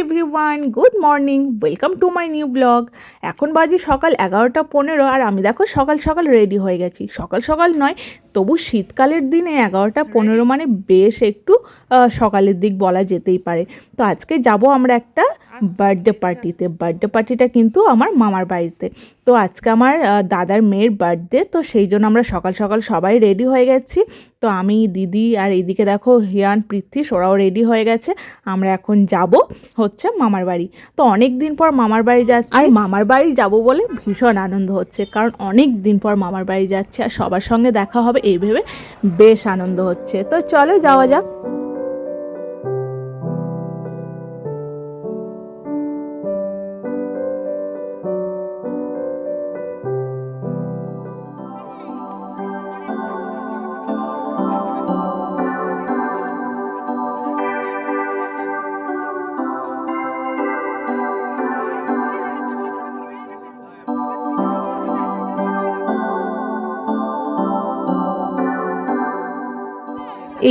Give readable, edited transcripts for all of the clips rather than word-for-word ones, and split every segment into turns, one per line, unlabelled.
Everyone, good morning, welcome to my new blog. এখন বাজে সকাল 11টা 15 আর আমি দেখো সকাল সকাল রেডি হয়ে গেছি। সকাল সকাল নয়, তবু শীতকালের দিনে 11টা 15 মানে বেশ একটু সকালের দিক বলা যেতেই পারে। তো আজকে যাব আমরা একটা বার্থডে পার্টিতে। বার্থডে পার্টিটা কিন্তু আমার মামার বাড়িতে। তো আজকে আমার দাদার মেয়ের বার্থডে, তো সেই জন্য আমরা সকাল সকাল সবাই রেডি হয়ে গেছি। তো আমি, দিদি আর এইদিকে দেখো হিয়ান, পৃথ্বী, ওরাও রেডি হয়ে গেছে। আমরা এখন যাব হচ্ছে মামার বাড়ি। তো অনেক দিন পর মামার বাড়ি যাচ্ছি, আর মামার বাড়ি যাব বলে ভীষণ আনন্দ হচ্ছে, কারণ অনেক দিন পর মামার বাড়ি যাচ্ছে আর সবার সঙ্গে দেখা হবে এই ভেবে বেশ আনন্দ হচ্ছে। তো চলো যাওয়া যাক।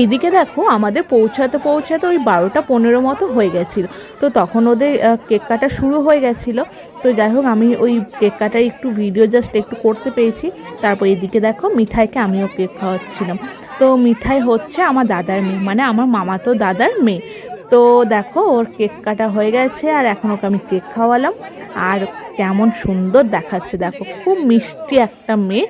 এইদিকে দেখো আমাদের পৌঁছাতে পৌঁছাতে ওই 12টা 15 মতো হয়ে গেছিলো। তো তখন ওদের কেক কাটা শুরু হয়ে গেছিলো। তো যাই হোক, আমি ওই কেক কাটার একটু ভিডিও জাস্ট একটু করতে পেরেছি। তারপর এইদিকে দেখো মিঠাইকে আমিও কেক খাওয়াচ্ছিলাম। তো মিঠাই হচ্ছে আমার দাদার মেয়ে, মানে আমার মামাতো দাদার মেয়ে। তো দেখো ওর কেক কাটা হয়ে গেছে আর এখন ওকে আমি কেক খাওয়ালাম। আর কেমন সুন্দর দেখাচ্ছে দেখো, খুব মিষ্টি একটা মেয়ে।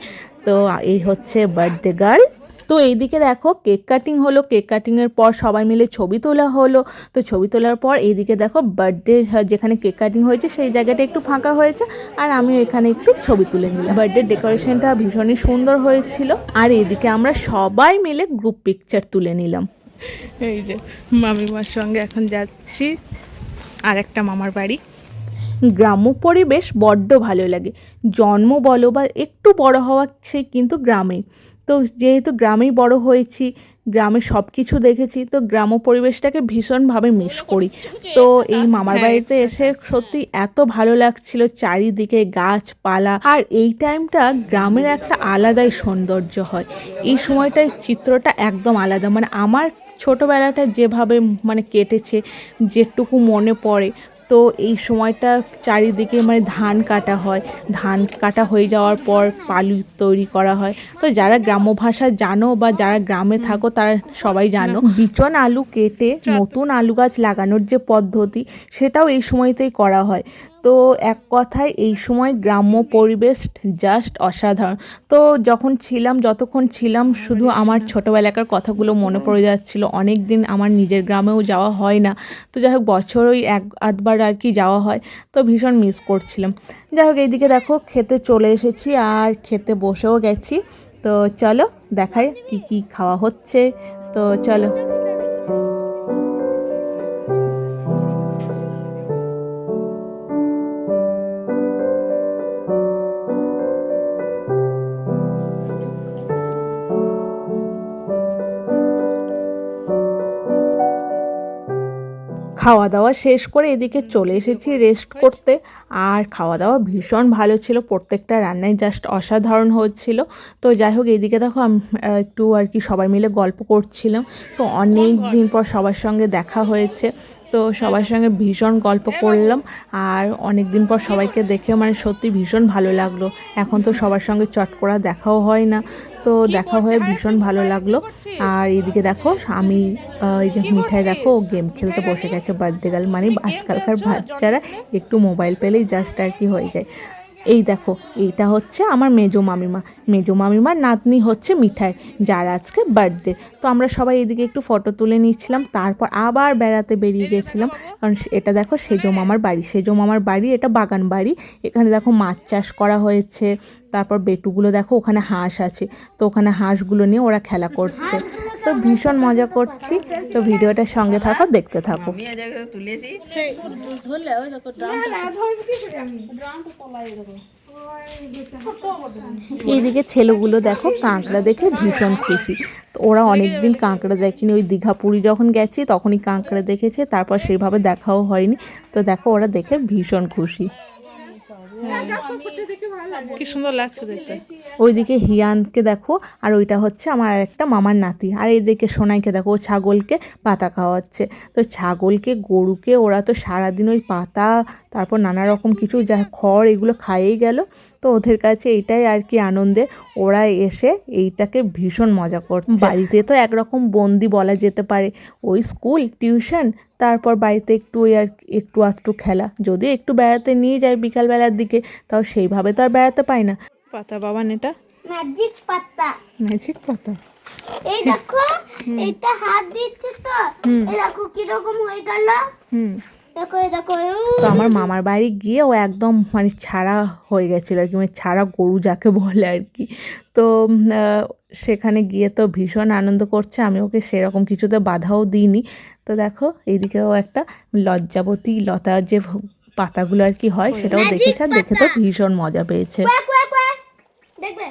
তো এই হচ্ছে বার্থডে গার্ল। তো এইদিকে দেখো কেক কাটিং হলো, কেক কাটিংয়ের পর সবাই মিলে ছবি তোলা হলো। তো ছবি তোলার পর এইদিকে দেখো বার্থডে যেখানে কেক কাটিং হয়েছে সেই জায়গাটা একটু ফাঁকা হয়েছে, আর আমিও এখানে একটু ছবি তুলে নিলাম। বার্থডে ডেকোরেশনটা ভীষণই সুন্দর হয়েছিল। আর এইদিকে আমরা সবাই মিলে গ্রুপ পিকচার তুলে নিলাম। এই যে মামিমার সঙ্গে এখন যাচ্ছি আর একটা মামার বাড়ি। গ্রাম্য পরিবেশ বড্ড ভালো লাগে। জন্ম বলো বা একটু বড় হওয়া, সেই কিন্তু গ্রামেই। তো যেহেতু গ্রামেই বড় হয়েছি, গ্রামে সব কিছু দেখেছি, তো গ্রাম্য পরিবেশটাকে ভীষণভাবে মিস করি। তো এই মামার বাড়িতে এসে সত্যি এত ভালো লাগছিল, চারিদিকে গাছপালা। আর এই টাইমটা গ্রামের একটা আলাদাই সৌন্দর্য হয়। এই সময়টায় চিত্রটা একদম আলাদা। মানে আমার ছোটোবেলাটা যেভাবে মানে কেটেছে, যেটুকু মনে পড়ে। তো এই সময়টা চারিদিকে মানে ধান কাটা হয়, ধান কাটা হয়ে যাওয়ার পর পালু তৈরি করা হয়। তো যারা গ্রাম্য ভাষা জানো বা যারা গ্রামে থাকো তারা সবাই জানো, বিচন আলু কেটে নতুন আলু গাছ লাগানোর যে পদ্ধতি, সেটাও এই সময়তেই করা হয়। তো এক কথায় এই সময় গ্রাম্য পরিবেশ জাস্ট অসাধারণ। তো যতক্ষণ ছিলাম শুধু আমার ছোটোবেলাকার কথাগুলো মনে পড়ে যাচ্ছিল। অনেক দিন আমার নিজের গ্রামেও যাওয়া হয় না। তো যাই হোক, বছর ওই আধবার আর কি যাওয়া হয়। তো ভীষণ মিস করছিলাম। যাই হোক, এইদিকে দেখো খেতে চলে এসেছি আর খেতে বসেও গেছি। তো চলো দেখাই কি কি খাওয়া হচ্ছে। তো চলো। খাওয়া দাওয়া শেষ করে এদিকে চলে এসেছি রেস্ট করতে। আর খাওয়া দাওয়া ভীষণ ভালো ছিল, প্রত্যেকটা রান্নাই জাস্ট অসাধারণ হচ্ছিল। তো যাই হোক, এইদিকে দেখো আমি একটু আর কি সবাই মিলে গল্প করছিলাম। তো অনেক দিন পর সবার সঙ্গে দেখা হয়েছে, তো সবার সঙ্গে ভীষণ গল্প করলাম। আর অনেক দিন পর সবাইকে দেখে মানে সত্যি ভীষণ ভালো লাগলো। এখন তো সবার সঙ্গে চট করা দেখাও হয় না, তো দেখা হয়ে ভীষণ ভালো লাগলো। আর এইদিকে দেখো আমি এই যে মিঠাই দেখো ও গেম খেলতে বসে গেছে। বার্থডে গার্ল মানে আজকালকার বাচ্চারা একটু মোবাইল পেলেই জাস্ট আর কি হয়ে যায়। এই দেখো, এইটা হচ্ছে আমার মেজো মামিমার নাতনি হচ্ছে মিঠাই, যার আজকে বার্থডে। তো আমরা সবাই এদিকে একটু ফটো তুলে নিচ্ছিলাম, তারপর আবার বেড়াতে বেরিয়ে গেছিলাম। কারণ এটা দেখো সেজো মামার বাড়ি, এটা বাগান বাড়ি। এখানে দেখো মাছ চাষ করা হয়েছে। তারপর বেটুগুলো দেখো ওখানে হাঁস আছে, তো ওখানে হাঁসগুলো নিয়ে ওরা খেলা করছে। তো ভীষণ মজা করছি। তো ভিডিওটার সঙ্গে থাকো, দেখতে থাকো। এইদিকে ছেলেগুলো দেখো কাঁকড়া দেখে ভীষণ খুশি। তো ওরা অনেকদিন কাঁকড়া দেখেনি, ওই দীঘা পুরী যখন গেছি তখনই কাঁকড়া দেখেছে, তারপর সেইভাবে দেখাও হয়নি। তো দেখো ওরা দেখে ভীষণ খুশি। কি সুন্দর লাগছে দেখতে। ওইদিকে হিয়ানকে দেখো, আর ওইটা হচ্ছে আমার একটা মামার নাতি, আর এইদিকে সোনাইকে দেখো, ও ছাগলকে পাতা খাওয়াচ্ছে। তো ছাগলকে গরুকে ওরা তো সারাদিন ওই পাতা, তারপর নানা রকম কিছু যা খড় এগুলো খাইয়েই গেল। তো ওদের কাছে এইটাই আর কি আনন্দের, ওরা এসে এইটাকে ভীষণ মজা করছে। বাড়িতে তো একরকম বন্দি বলা যেতে পারে, ওই স্কুল টিউশন, তারপর বাড়িতে একটু ওই আর একটু আধটু খেলা, যদি একটু বেড়াতে নিয়ে যায় বিকালবেলার দিকে, তাও সেইভাবে তো আর বেড়াতে পাই না। পাতা বাবা, এটা
ম্যাজিক পাতা।
ম্যাজিক পাতা,
এই দেখো, এটা হাত দিচ্ছে তো, এই দেখো কি রকম হয়ে গেল। দেখো এই দেখো।
তো আমার মামার বাড়ি গিয়ে ও একদম মানে ছাড়া হয়ে গেছিলো আর কি, মানে ছাড়া গরু যাকে বলে আর কি। তো সেখানে গিয়ে তো ভীষণ আনন্দ করছে, আমি ওকে সেরকম কিছুতে বাধাও দিইনি। তো দেখো এইদিকেও একটা লজ্জাবতী লতার যে পাতাগুলো আর কি হয় সেটাও দেখেছে, আর দেখে তো ভীষণ মজা পেয়েছে।
দেখবে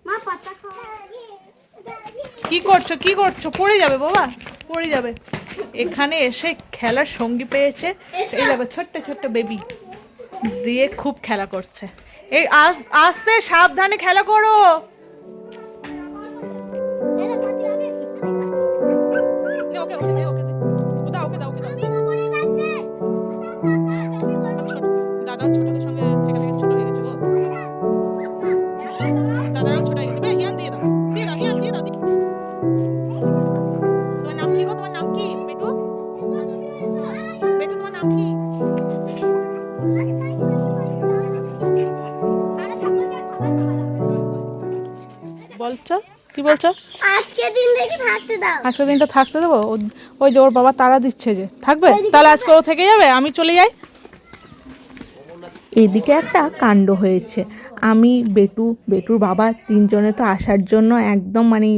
মা পাতা খাওয়া।
কি করছো, কি করছো? পড়ে যাবে বাবা, পড়ে যাবে। এখানে এসে খেলার সঙ্গী পেয়েছে, এই দেখো ছোট্ট ছোট্ট বেবি দিয়ে খুব খেলা করছে। এই আস্তে সাবধানে খেলা করো। দাদা ছোটদের সঙ্গে থেকে থেকে ছোট হয়ে গেছে গো, দাদারাও ছোট হয়ে গেছে। হিয়ান দিয়ে দাও, দিয়ে দাও, হিয়ান দিয়ে দাও। তোমার নাম কি গো? তোমার নাম কি? বেটু, বেটু তোমার নাম কি? বলছো কি বলছো?
আজকের দিন দেখি থাকতে দাও।
আজকের দিনটা থাকতে দেবো? ওই যে ওর বাবা তারা দিচ্ছে যে থাকবে, তাহলে আজকে ও থেকে যাবে, আমি চলে যাই। এদিকে একটা কাণ্ড হয়েছে, আমি বেটুর বাবা তিনজনে তো আসার জন্য একদম মানে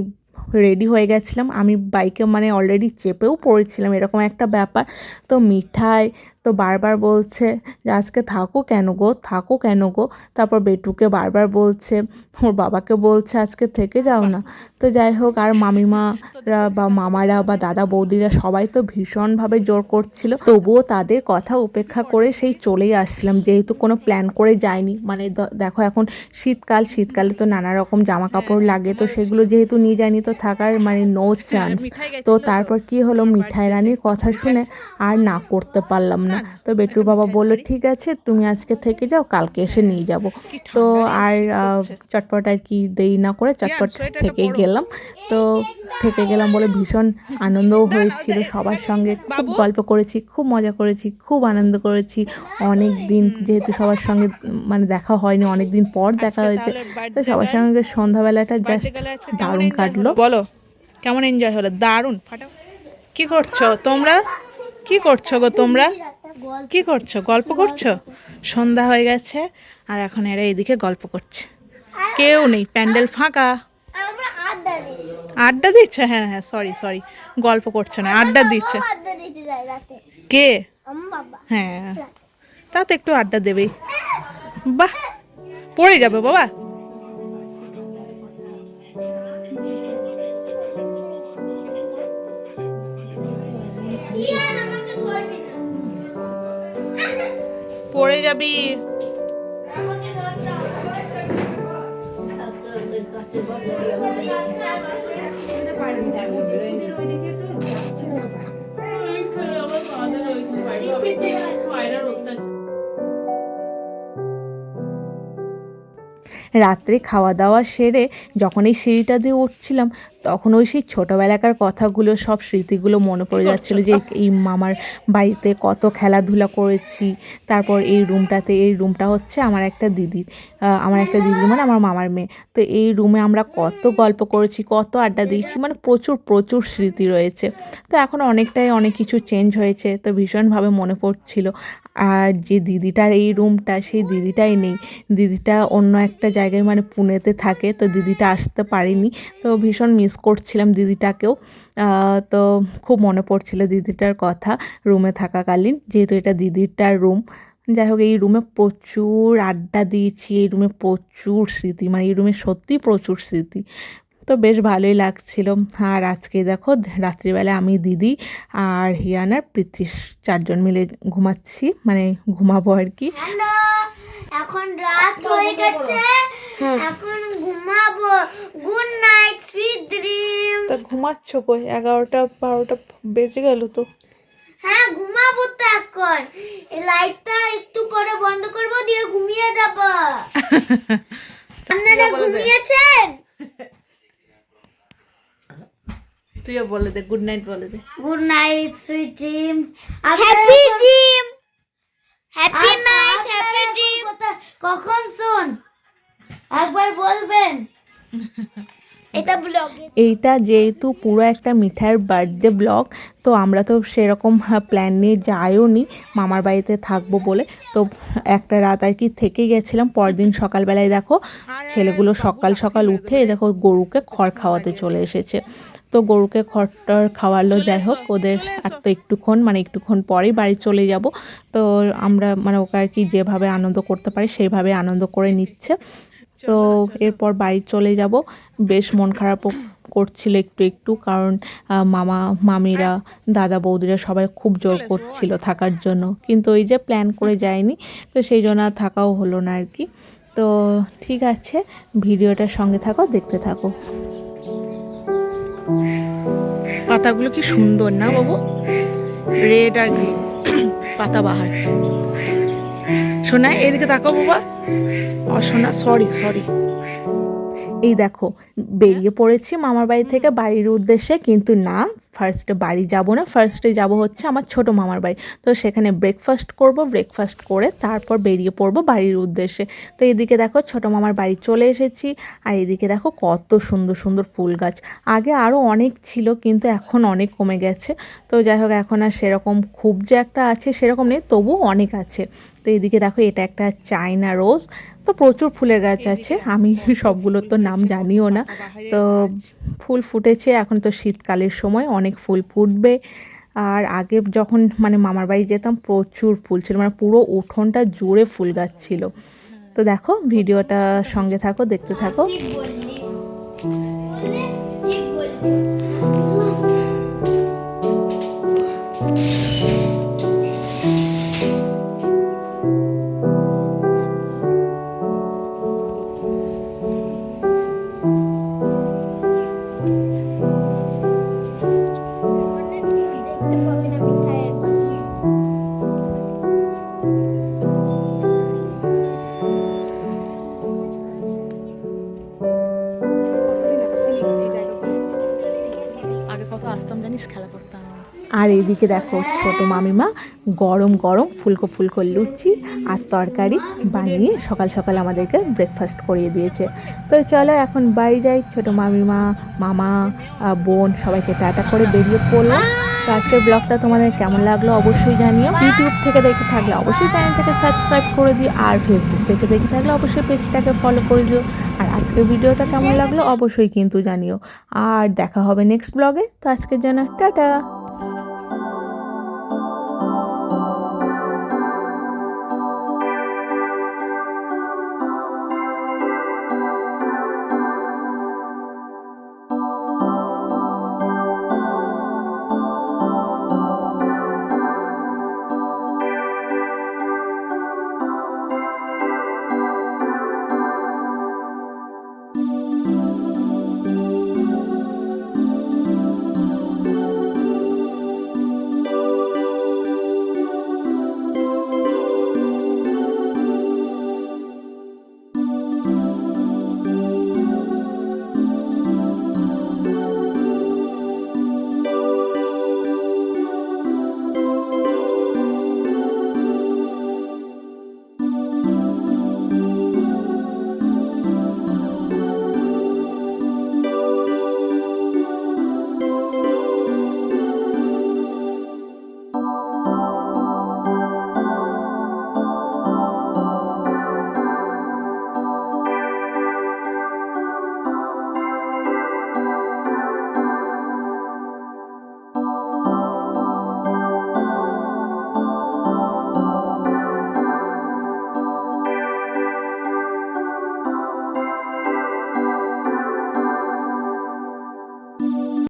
রেডি হয়ে গেছিলাম। আমি বাইকে মানে অলরেডি চেপেও পড়েছিলাম, এরকম একটা ব্যাপার। তো মিঠাই তো বারবার বলছে যে আজকে থাকো কেন গো, থাকো কেন গো। তারপর বেটুকে বারবার বলছে, ওর বাবাকে বলছে আজকে থেকে যাও না। তো যাই হোক, আর মামিমারা বা মামারা বা দাদা বৌদিরা সবাই তো ভীষণভাবে জোর করছিল, তবুও তাদের কথা উপেক্ষা করে সেই চলেই আসছিলাম, যেহেতু কোনো প্ল্যান করে যায়নি। মানে দেখো এখন শীতকালে তো নানা রকম জামা কাপড় লাগে, তো সেগুলো যেহেতু নিয়ে যায়নি তো থাকার মানে নো চান্স। তো তারপর কি হলো, মিঠাই রানীর কথা শুনে আর না করতে পারলাম না। তো বেটুর বাবা বললো ঠিক আছে তুমি আজকে থেকে যাও, কালকে এসে নিয়ে যাব। তো আর চটপট আর কি দেরি না করে চটপট থেকে গেলাম। তো থেকে গেলাম বলে ভীষণ আনন্দও হয়েছিল, সবার সঙ্গে খুব গল্প করেছি, খুব মজা করেছি, খুব আনন্দ করেছি। অনেক দিন যেহেতু সবার সঙ্গে মানে দেখা হয়নি, অনেক দিন পর দেখা হয়েছে, তো সবার সঙ্গে সন্ধ্যাবেলাটা জাস্ট দারুণ কাটলো। বলো কেমন এনজয় হলো? দারুণ। কি করছো তোমরা? কি করছো গো তোমরা? কি করছো? গল্প করছো? সন্ধ্যা হয়ে গেছে আর এখন এরা এদিকে গল্প করছে, কেউ নেই, প্যান্ডেল ফাঁকা।
আমরা আড্ডা দিচ্ছি।
আড্ডা দিচ্ছে? হ্যাঁ হ্যাঁ, সরি সরি, গল্প করছে না, আড্ডা দিচ্ছে।
আড্ডা দিতে যাই রাতে।
কে?
আমার বাবা।
হ্যাঁ, তা তো একটু আড্ডা দেবেই। বাহ, পড়ে যাবে বাবা।
ইয়ার আমাকে ধরবি না।
পড়ে যাবি।
আমাকে ধরতে
রাত্রে খাওয়া দাওয়া সেরে যখন এই সিঁড়িটা দিয়ে উঠছিলাম, তখন ওই সেই ছোটোবেলাকার কথাগুলো, সব স্মৃতিগুলো মনে পড়ে যাচ্ছিলো, যে এই মামার বাড়িতে কত খেলাধুলা করেছি। তারপর এই রুমটা হচ্ছে আমার একটা দিদির, মানে আমার মামার মেয়ে। তো এই রুমে আমরা কত গল্প করেছি, কত আড্ডা দিয়েছি, মানে প্রচুর প্রচুর স্মৃতি রয়েছে। তো এখন অনেক কিছু চেঞ্জ হয়েছে, তো ভীষণভাবে মনে পড়ছিল। আর যে দিদিটার এই রুমটা, সেই দিদিটাই নেই, দিদিটা অন্য একটা জায়গায় মানে পুনেতে থাকে, তো দিদিটা আসতে পারেনি। তো ভীষণ মিস করছিলাম দিদিটাকেও। তো খুব মনে পড়ছিল দিদিটার কথা রুমে থাকাকালীন, যেহেতু এটা দিদিটার রুম। যাই হোক, এই রুমে প্রচুর আড্ডা দিয়েছি, এই রুমে প্রচুর স্মৃতি, মানে এই রুমে সত্যি প্রচুর স্মৃতি। তো বেশ ভালোই লাগছিল। আর আজকে দেখো রাত্রিবেলা আমি, দিদি আর হিয়ান আর পৃথ্বী 4জন মিলে ঘুমাচ্ছি, মানে ঘুমাবো আর কি।
হ্যালো, এখন রাত হয়ে গেছে, এখন ঘুমাবো। Good night, sweet dream.
তা ঘুমাচ্ছ কই? 11টা 12টা বেজে গেল তো।
হ্যাঁ ঘুমাবো তো এখন। এই লাইটটা একটু পরে বন্ধ করবো, দিয়ে ঘুমিয়ে যাব। আপনারা ঘুমিয়েছেন?
তুইও বলে দে, গুড নাইট বলে দে।
Good night, sweet dream, happy dream, happy night, happy dream. কখন শুন একবার বলবেন? এটা ব্লগে,
এইটা যেহেতু পুরো একটা মিঠাইয়ের বার্থডে ব্লগ, তো আমরা তো সেরকম প্ল্যান নিয়ে যাইও নি, মামার বাড়িতে থাকবো বলে। তো একটা রাত আর কি থেকে গেছিলাম। পরদিন সকালবেলায় দেখো ছেলেগুলো সকাল সকাল উঠে দেখো গরুকে খড় খাওয়াতে চলে এসেছে। তো গরুকে খড়টর খাওয়ালো, যাই হোক ওদের আর তো একটুক্ষণ পরেই বাড়ি চলে যাব। তো আমরা ওকে আর কি যেভাবে আনন্দ করতে পারি সেইভাবে আনন্দ করে নিচ্ছে। তো এরপর বাড়ি চলে যাব। বেশ মন খারাপও করছিল একটু, কারণ মামা মামিরা দাদা বৌদিরা সবাই খুব জোর করছিল থাকার জন্য, কিন্তু ওই যে প্ল্যান করে যায়নি, তো সেই জন্য আর থাকাও হলো না আর কি। তো ঠিক আছে, ভিডিওটার সঙ্গে থাকো, দেখতে থাকো। পাতাগুলো কি সুন্দর না বাবু, রেড আর গ্রিন পাতাবাহার। সোনা এদিকে তাকাও বাবা। সোনা সরি। এই দেখো বেরিয়ে পড়েছি মামার বাড়ি থেকে বাড়ির উদ্দেশ্যে, কিন্তু না, ফার্স্টে বাড়ি যাব না, ফার্স্টে যাব হচ্ছে আমার ছোট মামার বাড়ি। তো সেখানে ব্রেকফাস্ট করব, ব্রেকফাস্ট করে তারপর বেরিয়ে পড়ব বাড়ির উদ্দেশ্যে। তো এদিকে দেখো ছোট মামার বাড়ি চলে এসেছি, আর এদিকে দেখো কত সুন্দর সুন্দর ফুল গাছ। আগে আরও অনেক ছিল, কিন্তু এখন অনেক কমে গেছে। তো যাই হোক এখন আর সেরকম খুব যে একটা আছে সেরকম নেই, তবু অনেক আছে। তো এদিকে দেখো এটা একটা চায়না রোজ। তো প্রচুর ফুলের গাছ আছে, আমি সবগুলোর তো নাম জানিও না। তো ফুল ফুটেছে, এখন তো শীতকালের সময় অনেক ফুল ফুটবে। আর আগে যখন মামার বাড়ি যেতাম প্রচুর ফুল ছিল, পুরো উঠোনটা জুড়ে ফুল গাছ ছিল। তো দেখো ভিডিওটা সঙ্গে থাকো, দেখতে থাকো।
ঠিক বললি, ঠিক বললি।
আর এইদিকে দেখো ছোট মামিমা গরম গরম ফুলকো লুচি আর তরকারি বানিয়ে সকাল সকাল আমাদেরকে ব্রেকফাস্ট করিয়ে দিয়েছে। তো চলো এখন বাড়ি যাই। ছোট মামিমা, মামা, বোন সবাইকে টাটা করে বেরিয়ে পড়লাম। তো আজকের ব্লগটা তোমাদের কেমন লাগলো অবশ্যই জানিও। ইউটিউব থেকে দেখে থাকলে অবশ্যই চ্যানেলটাকে সাবস্ক্রাইব করে দিও, আর ফেসবুক থেকে দেখে থাকলে অবশ্যই পেজটাকে ফলো করে দিও। আর আজকের ভিডিওটা কেমন লাগলো অবশ্যই কিন্তু জানিও। আর দেখা হবে নেক্সট ব্লগে। তো আজকের জন্য টাটা।